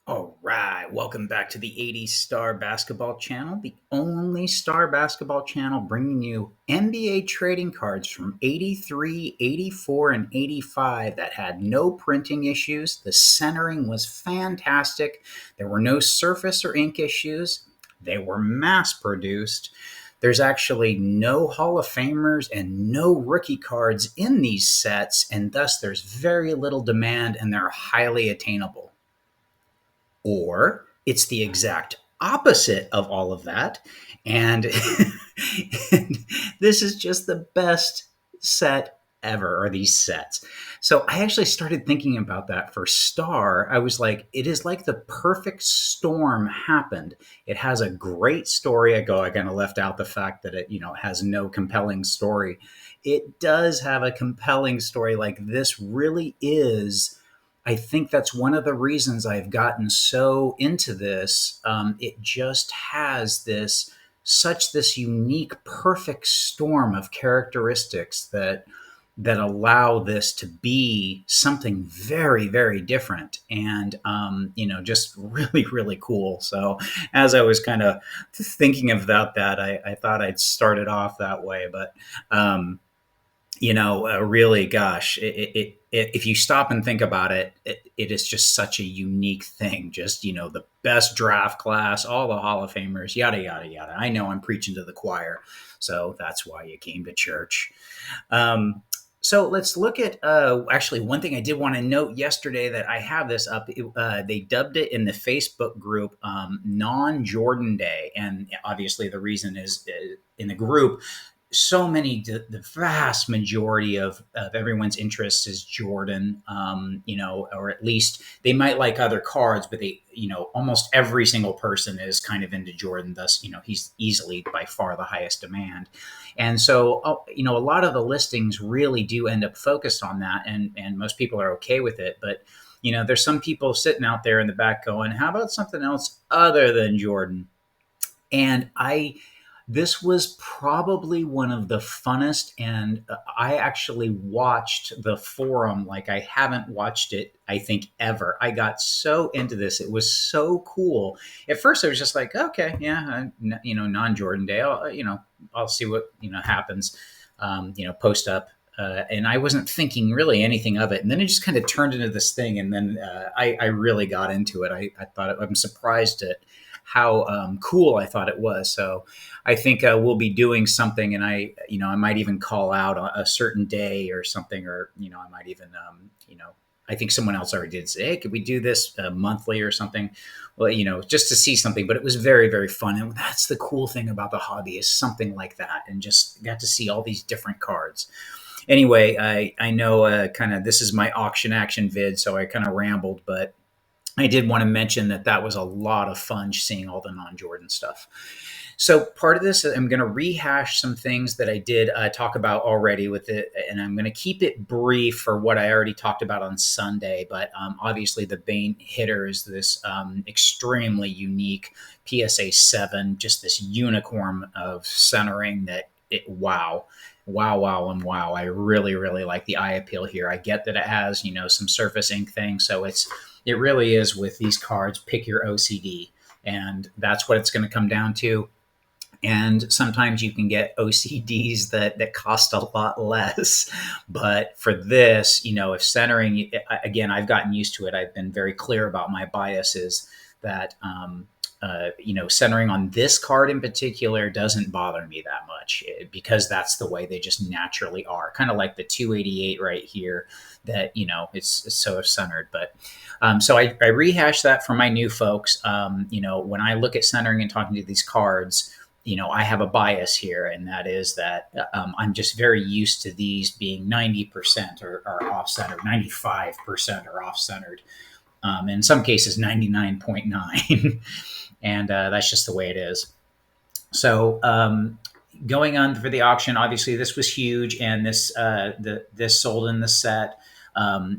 All right, welcome back to the 80s Star Basketball Channel, the only Star Basketball channel bringing you NBA trading cards from 83, 84, and 85 that had no printing issues. The centering was fantastic. There were no surface or ink issues. They were mass produced. There's actually no Hall of Famers and no rookie cards in these sets, and thus there's very little demand and they're highly attainable. Or it's the exact opposite of all of that. And, and this is just the best set ever, or these sets. So I actually started thinking about that for Star. I was like, it is like the perfect storm happened. It has a great story. I kind of left out the fact that it, has no compelling story. It does have a compelling story. Like this really is. I think that's one of the reasons I've gotten so into this. It just has this unique, perfect storm of characteristics that allow this to be something very, very different and just really, really cool. So as I was kind of thinking about that, I thought I'd start it off that way, but. Really, gosh, if you stop and think about it, it is just such a unique thing. Just, the best draft class, all the Hall of Famers, yada, yada, yada. I know I'm preaching to the choir. So that's why you came to church. So let's look at actually one thing I did want to note yesterday that I have this up. They dubbed it in the Facebook group Non-Jordan Day. And obviously the reason is in the group, so many, the vast majority of everyone's interest is Jordan, or at least they might like other cards, but they, almost every single person is kind of into Jordan. Thus, he's easily by far the highest demand. And so, a lot of the listings really do end up focused on that. And most people are okay with it. But, there's some people sitting out there in the back going, how about something else other than Jordan? And this was probably one of the funnest, and I actually watched the forum like I haven't watched it, I think, ever. I got so into this. It was so cool. At first, I was just like, okay, yeah, non-Jordan Day. I'll see what, happens, post up. And I wasn't thinking really anything of it. And then it just kind of turned into this thing. And then I really got into it. I thought I'm surprised at how cool I thought it was. So I think we'll be doing something, and I might even call out a certain day or something, or I might even I think someone else already did say, hey, could we do this monthly or something? Well, just to see something. But it was very, very fun, and that's the cool thing about the hobby is something like that, and just got to see all these different cards. Anyway, I know kind of this is my auction action vid, so I kind of rambled, but I did want to mention that was a lot of fun seeing all the non-Jordan stuff. So part of this, I'm going to rehash some things that I did talk about already with it, and I'm going to keep it brief for what I already talked about on Sunday. But obviously, the main hitter is this extremely unique PSA 7, just this unicorn of centering wow. Wow, wow, and wow. I really, really like the eye appeal here. I get that it has, some surface ink thing. So it really is with these cards, pick your OCD. And that's what it's going to come down to. And sometimes you can get OCDs that cost a lot less. But for this, if centering, again, I've gotten used to it. I've been very clear about my biases that, centering on this card in particular doesn't bother me that much because that's the way they just naturally are. Kind of like the 288 right here that, it's so centered. But so I rehashed that for my new folks. When I look at centering and talking to these cards, I have a bias here, and that is that I'm just very used to these being 90% or off-centered, 95% or off-centered. In some cases, 99.9. And that's just the way it is. So going on for the auction, obviously this was huge, and this sold in the set.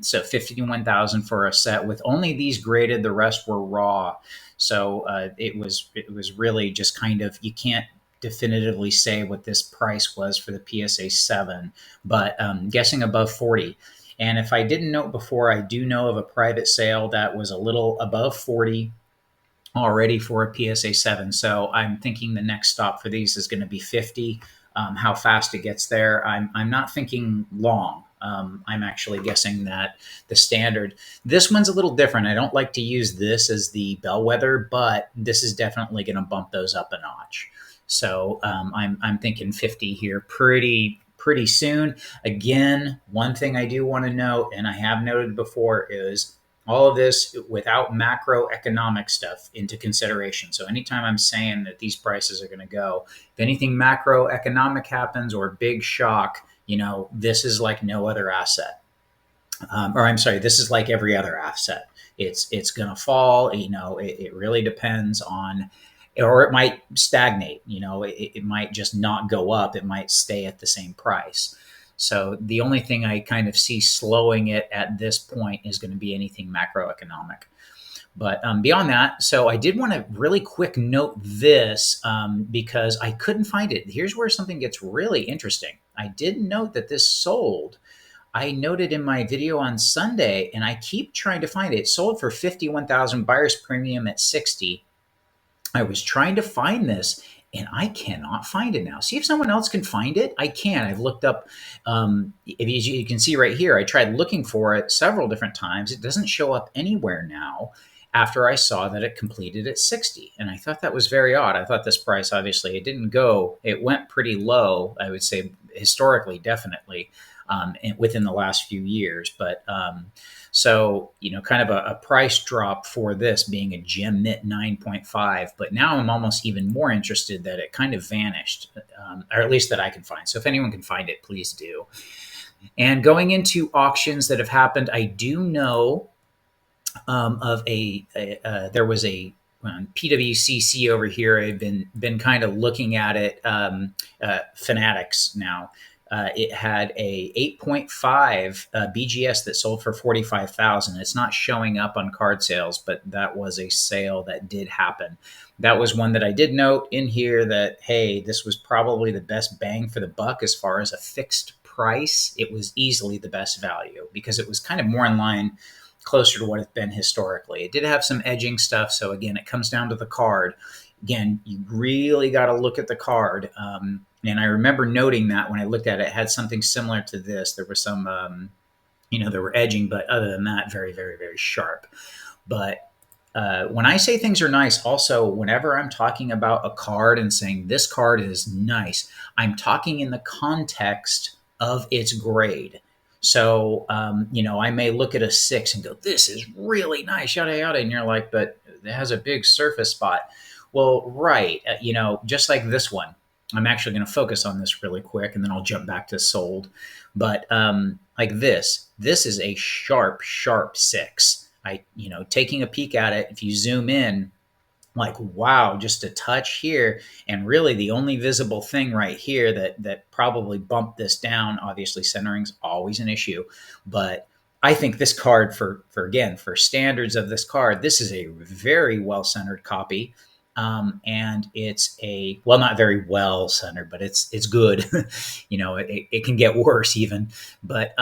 So 51,000 for a set with only these graded. The rest were raw. So it was really just kind of, you can't definitively say what this price was for the PSA 7, but guessing above 40. And if I didn't know it before, I do know of a private sale that was a little above 40 already for a PSA 7. So I'm thinking the next stop for these is going to be 50. How fast it gets there, I'm not thinking long. I'm actually guessing that the standard, this one's a little different. I don't like to use this as the bellwether, but this is definitely going to bump those up a notch. So I'm thinking 50 here pretty soon. Again, one thing I do want to note, and I have noted before, is all of this without macroeconomic stuff into consideration. So anytime I'm saying that these prices are going to go, if anything macroeconomic happens or big shock, this is like no other asset. Or I'm sorry, this is like every other asset. It's going to fall. It really depends on, or it might stagnate. It might just not go up. It might stay at the same price. So the only thing I kind of see slowing it at this point is going to be anything macroeconomic. But beyond that, so I did want to really quick note this because I couldn't find it. Here's where something gets really interesting. I did note that this sold. I noted in my video on Sunday, and I keep trying to find it. It sold for 51,000, buyer's premium at 60. I was trying to find this and I cannot find it now. See if someone else can find it. I can. I've looked up, if you can see right here, I tried looking for it several different times. It doesn't show up anywhere now after I saw that it completed at 60. And I thought that was very odd. I thought this price, obviously, it didn't go, it went pretty low, I would say historically, definitely, within the last few years. But so, kind of a price drop for this being a gem knit 9.5. But now I'm almost even more interested that it kind of vanished, or at least that I can find. So if anyone can find it, please do. And going into auctions that have happened, I do know of there was a PWCC over here. I've been kind of looking at it. Fanatics now. It had a 8.5 BGS that sold for 45,000. It's not showing up on card sales, but that was a sale that did happen. That was one that I did note in here that, hey, this was probably the best bang for the buck as far as a fixed price. It was easily the best value because it was kind of more in line, closer to what it's been historically. It did have some edging stuff. So again, it comes down to the card. Again, you really got to look at the card. And I remember noting that when I looked at it, it had something similar to this. There was some, there were edging, but other than that, very, very, very sharp. But when I say things are nice, also, whenever I'm talking about a card and saying this card is nice, I'm talking in the context of its grade. So, I may look at a 6 and go, this is really nice, yada, yada. And you're like, but it has a big surface spot. Well, right. Just like this one. I'm actually going to focus on this really quick, and then I'll jump back to sold. But like this is a sharp, sharp 6. Taking a peek at it, if you zoom in, like, wow, just a touch here. And really the only visible thing right here that probably bumped this down, obviously centering's always an issue. But I think this card for standards of this card, this is a very well-centered copy. And it's not very well centered, but it's good. It can get worse even, but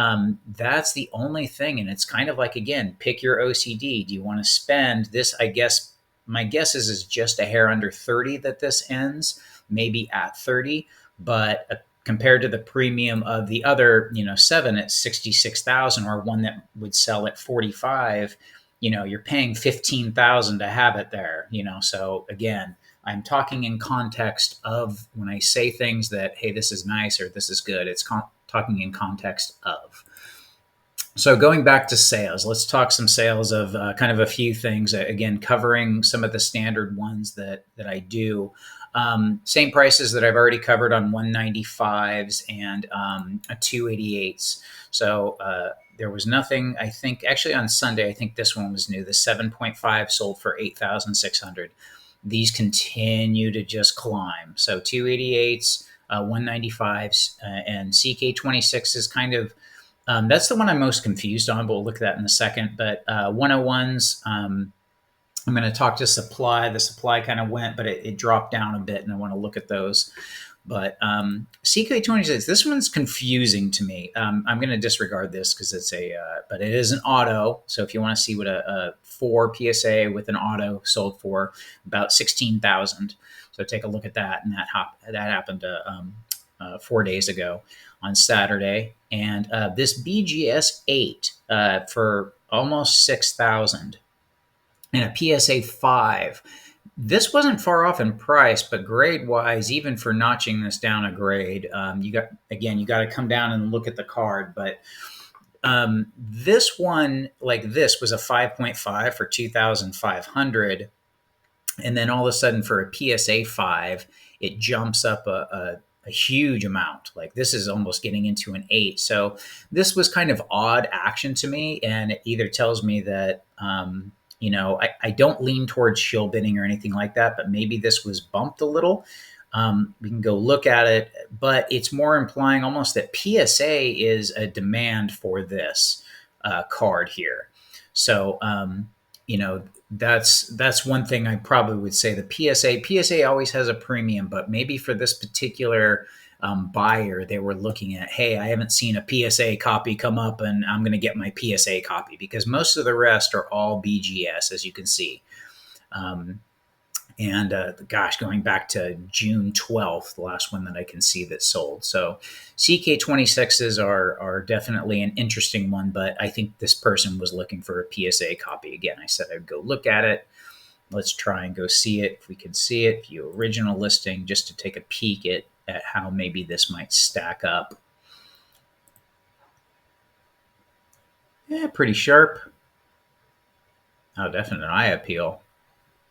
that's the only thing. And it's kind of like, again, pick your OCD. Do you want to spend this? I guess my guess is just a hair under 30 that this ends, maybe at 30, but compared to the premium of the other, 7 at 66,000, or one that would sell at 45, you're paying 15,000 to have it there, So again, I'm talking in context of when I say things that, hey, this is nice or this is good, it's talking in context of. So going back to sales, let's talk some sales of kind of a few things, again, covering some of the standard ones that I do. Same prices that I've already covered on 195s and 288s. So there was nothing, I think, actually on Sunday, I think this one was new. The 7.5 sold for 8,600. These continue to just climb. So 288s, 195s, and CK26 is kind of, that's the one I'm most confused on, but we'll look at that in a second. But 101s, I'm going to talk to supply. The supply kind of went, but it dropped down a bit, and I want to look at those. But CK26, this one's confusing to me. I'm going to disregard this because it's but it is an auto. So if you want to see what a 4 PSA with an auto sold for, about 16,000. So take a look at that, and that happened 4 days ago on Saturday, and this BGS 8 for almost 6,000, and a PSA 5. This wasn't far off in price, but grade wise, even for notching this down a grade, you got to come down and look at the card. But this one, like this, was a 5.5 for 2,500, and then all of a sudden for a PSA 5, it jumps up a huge amount. Like this is almost getting into an 8. So this was kind of odd action to me, and it either tells me that I don't lean towards shill bidding or anything like that, but maybe this was bumped a little. We can go look at it, but it's more implying almost that PSA is a demand for this card here. So, that's one thing I probably would say. The PSA always has a premium, but maybe for this particular buyer, they were looking at, hey, I haven't seen a PSA copy come up, and I'm going to get my PSA copy, because most of the rest are all BGS, as you can see. Going back to June 12th, the last one that I can see that sold. So CK26s are definitely an interesting one, but I think this person was looking for a PSA copy. Again, I said I'd go look at it. Let's try and go see it. If we can see it, view original listing, just to take a peek at how maybe this might stack up. Yeah, pretty sharp. Oh, definite eye appeal.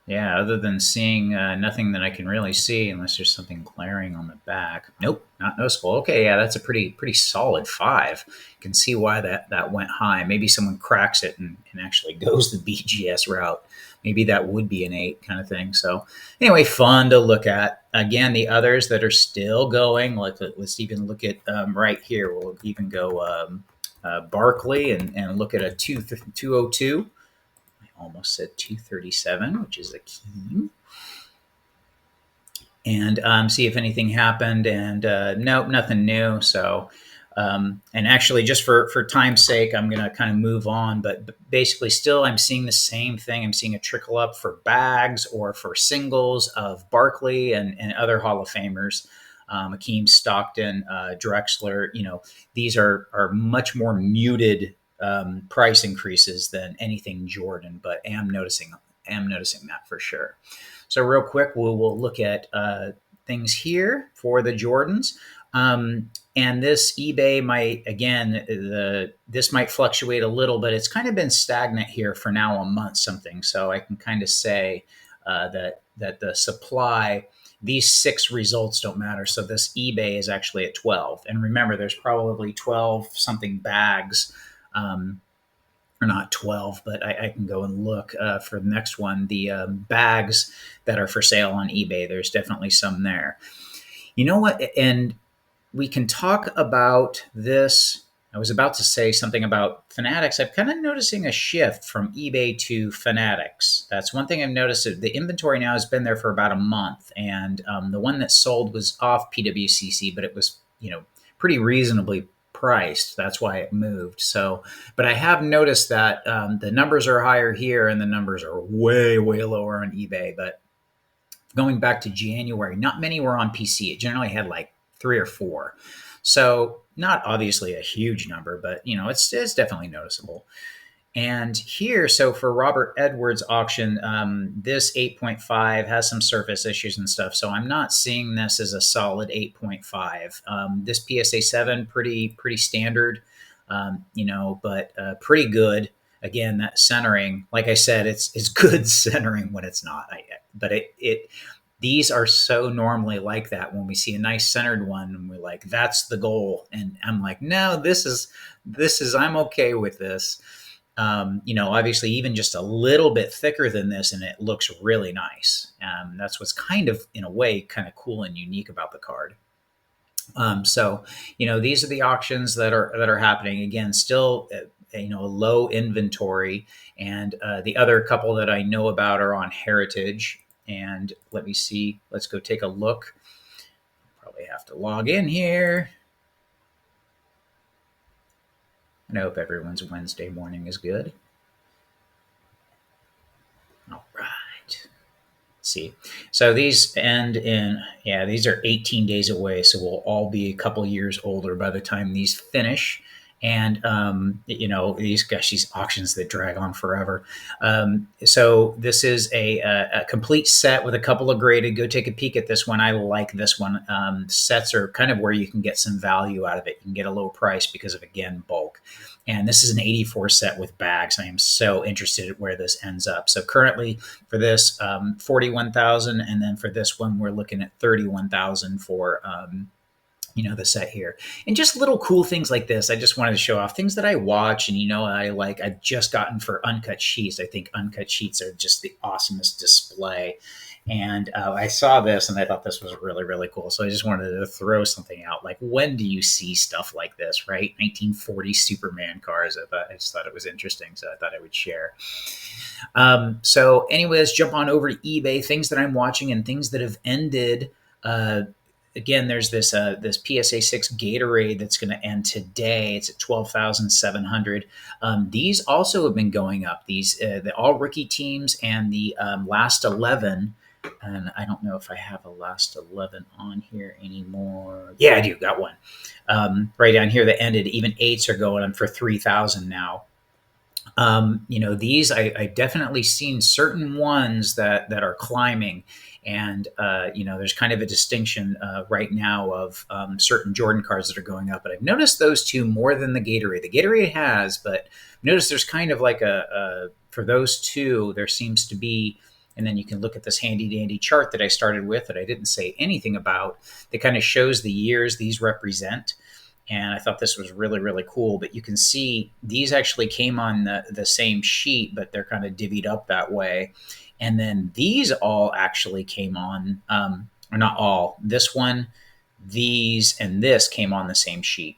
Yeah, other than seeing nothing that I can really see, unless there's something glaring on the back. Nope, not noticeable. Okay, yeah, that's a pretty solid 5. You can see why that went high. Maybe someone cracks it and actually goes the BGS route. Maybe that would be an 8 kind of thing. So anyway, fun to look at. Again, the others that are still going, let's even look at right here. We'll even go Barkley and look at a 202. Almost said 237, which is a key, and see if anything happened. And nope, nothing new. So, and actually, just for time's sake, I'm going to kind of move on. But basically, still, I'm seeing the same thing. I'm seeing a trickle up for bags or for singles of Barkley and other Hall of Famers. Akeem, Stockton, Drexler. These are much more muted price increases than anything Jordan, but am noticing that for sure. So real quick, we'll look at things here for the Jordans. And this eBay this might fluctuate a little, but it's kind of been stagnant here for now a month something. So I can kind of say that the supply, these 6 results don't matter. So this eBay is actually at 12. And remember, there's probably 12 something bags, or not 12, but I can go and look for the next one. The bags that are for sale on eBay, there's definitely some there. You know what? And we can talk about this. I was about to say something about Fanatics. I'm kind of noticing a shift from eBay to Fanatics. That's one thing I've noticed. The inventory now has been there for about a month, and the one that sold was off PWCC, but it was pretty reasonably priced. That's why it moved. So, but I have noticed that the numbers are higher here, and the numbers are way lower on eBay. But going back to January, not many were on PC. It generally had like 3 or 4. So not obviously a huge number, but it's definitely noticeable. And here, so for Robert Edwards auction, this 8.5 has some surface issues and stuff. So I'm not seeing this as a solid 8.5. This PSA 7, pretty standard, but pretty good. Again, that centering, like I said, it's good centering when it's not. But these are so normally like that. When we see a nice centered one, and we're like, that's the goal. And I'm like, no, this is I'm okay with this. Obviously even just a little bit thicker than this, and it looks really nice. That's what's kind of, in a way, kind of cool and unique about the card. So these are the auctions that are happening. Again, still, low inventory, and the other couple that I know about are on Heritage. And let me see. Let's go take a look. probably have to log in here. And I hope everyone's Wednesday morning is good. All right. See, so these end in, yeah, these are 18 days away, so we'll all be a couple years older by the time these finish. And these auctions that drag on forever. So this is a complete set with a couple of graded. Go take a peek at this one. I like this one. Sets are kind of where you can get some value out of it. You can get a low price because of, again, bulk. And this is an 84 set with bags. I am so interested in where this ends up. So currently for this, 41,000, and then for this one, we're looking at 31,000 for the set here. And just little cool things like this. I just wanted to show off things that I watch and I like. I've just gotten for uncut sheets. I think uncut sheets are just the awesomest display. And I saw this and I thought this was really, really cool. So I just wanted to throw something out. Like, when do you see stuff like this, right? 1940 Superman cars. I just thought it was interesting. So I thought I would share. So anyways, jump on over to eBay, things that I'm watching and things that have ended. Again, there's this PSA 6 Gatorade that's going to end today. It's at 12,700. These also have been going up. These the all rookie teams and the last 11. And I don't know if I have a last 11 on here anymore. Yeah, I do. Got one right down here that ended. Even 8s are going for 3,000 now. These I've definitely seen certain ones that are climbing. And, there's kind of a distinction right now of certain Jordan cards that are going up. But I've noticed those two more than the Gatorade. The Gatorade has, but notice there's kind of like for those two, there seems to be, and then you can look at this handy dandy chart that I started with that I didn't say anything about, that kind of shows the years these represent. And I thought this was really, really cool. But you can see these actually came on the same sheet, but they're kind of divvied up that way. And then these all actually came on, or not all, this one, these, and this came on the same sheet.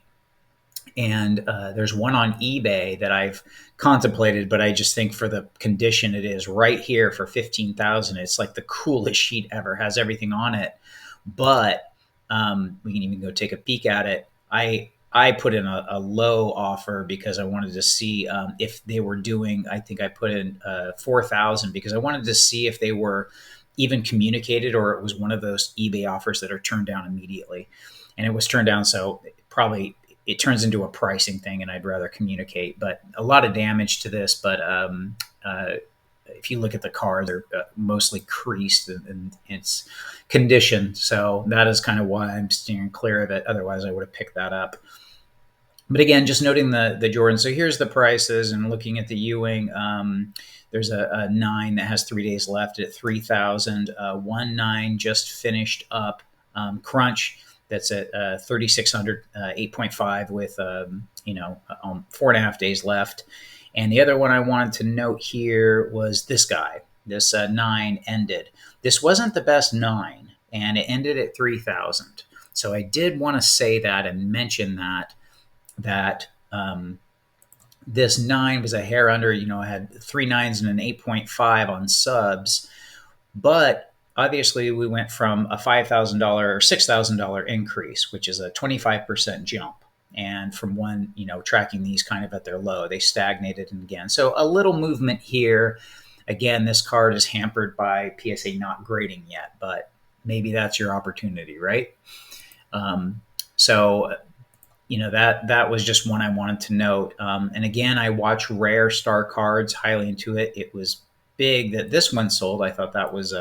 And there's one on eBay that I've contemplated, but I just think for the condition it is right here for 15,000. It's like the coolest sheet ever, has everything on it. But we can even go take a peek at it. I put in a low offer because I wanted to see if they were doing, I think I put in 4,000 because I wanted to see if they were even communicated or it was one of those eBay offers that are turned down immediately. And it was turned down. So probably it turns into a pricing thing and I'd rather communicate, but a lot of damage to this. But if you look at the car, they're mostly creased in its condition. So that is kind of why I'm steering clear of it. Otherwise, I would have picked that up. But again, just noting the Jordan. So here's the prices and looking at the Ewing. There's a 9 that has 3 days left at 3,000. 1.9 just finished up. Crunch that's at 3,600, 8.5 with 4.5 days left. And the other one I wanted to note here was this guy. This 9 ended. This wasn't the best 9, and it ended at 3,000. So I did want to say that and mention that this 9 was a hair under. I had 3 9s and an 8.5 on subs, but obviously we went from a $5,000 or $6,000 increase, which is a 25% jump. And from one, tracking these kind of at their low, they stagnated and again. So a little movement here. Again, this card is hampered by PSA not grading yet, but maybe that's your opportunity, right? That was just one I wanted to note. And again, I watch rare star cards, highly into it. It was big that this one sold. I thought that was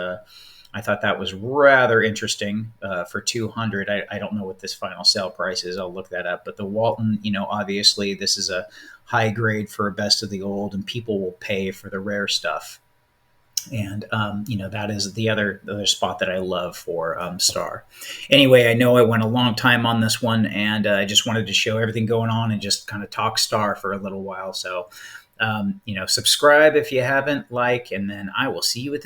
rather interesting for 200. I don't know what this final sale price is. I'll look that up. But the Walton, obviously this is a high grade for a best of the old, and people will pay for the rare stuff. And that is the other spot that I love for Star. Anyway, I know I went a long time on this one, and I just wanted to show everything going on and just kind of talk Star for a little while. So, subscribe if you haven't, like, and then I will see you at the next.